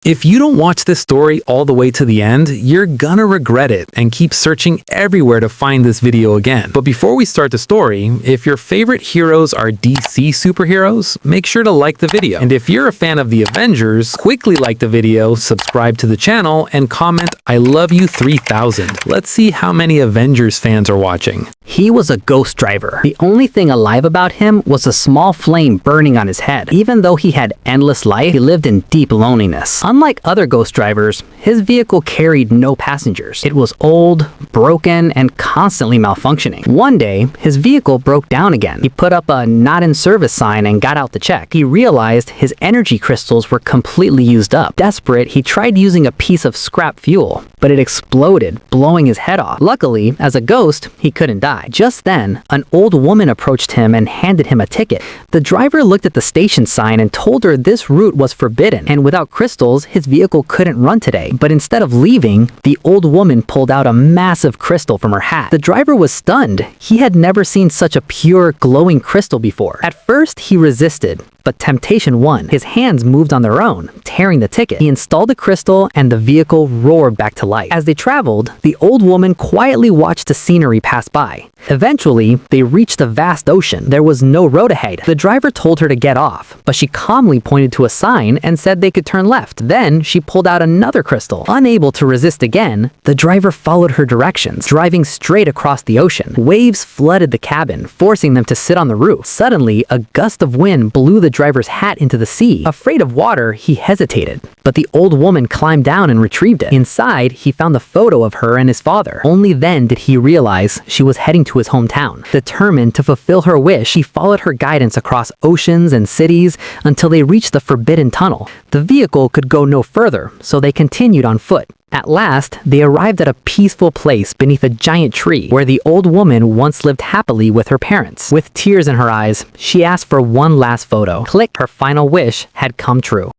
If you don't watch this story all the way to the end, you're gonna regret it and keep searching everywhere to find this video again. But before we start the story, if your favorite heroes are DC superheroes, make sure to like the video. And if you're a fan of the Avengers, quickly like the video, subscribe to the channel, and comment "I love you 3000. Let's see how many Avengers fans are watching. He was a ghost driver. The only thing alive about him was a small flame burning on his head. Even though he had endless life, he lived in deep loneliness. Unlike other ghost drivers, his vehicle carried no passengers. It was old, broken, and constantly malfunctioning. One day, his vehicle broke down again. He put up a "not in service" sign and got out to check. He realized his energy crystals were completely used up. Desperate, he tried using a piece of scrap fuel, but it exploded, blowing his head off. Luckily, as a ghost, he couldn't die. Just then, an old woman approached him and handed him a ticket. The driver looked at the station sign and told her this route was forbidden, and without crystals, his vehicle couldn't run today. But instead of leaving, the old woman pulled out a massive crystal from her hat. The driver was stunned. He had never seen such a pure, glowing crystal before. At first, he resisted, but temptation won. His hands moved on their own, tearing the ticket. He installed the crystal and the vehicle roared back to life. As they traveled, the old woman quietly watched the scenery pass by. Eventually, they reached a vast ocean. There was no road ahead. The driver told her to get off, but she calmly pointed to a sign and said they could turn left. Then she pulled out another crystal. Unable to resist again, the driver followed her directions, driving straight across the ocean. Waves flooded the cabin, forcing them to sit on the roof. Suddenly, a gust of wind blew the driver's hat into the sea. Afraid of water, he hesitated, but the old woman climbed down and retrieved it. Inside, he found the photo of her and his father. Only then did he realize she was heading to his hometown. Determined to fulfill her wish, he followed her guidance across oceans and cities until they reached the forbidden tunnel. The vehicle could go no further, so they continued on foot. At last, they arrived at a peaceful place beneath a giant tree where the old woman once lived happily with her parents. With tears in her eyes, she asked for one last photo. Click, her final wish had come true.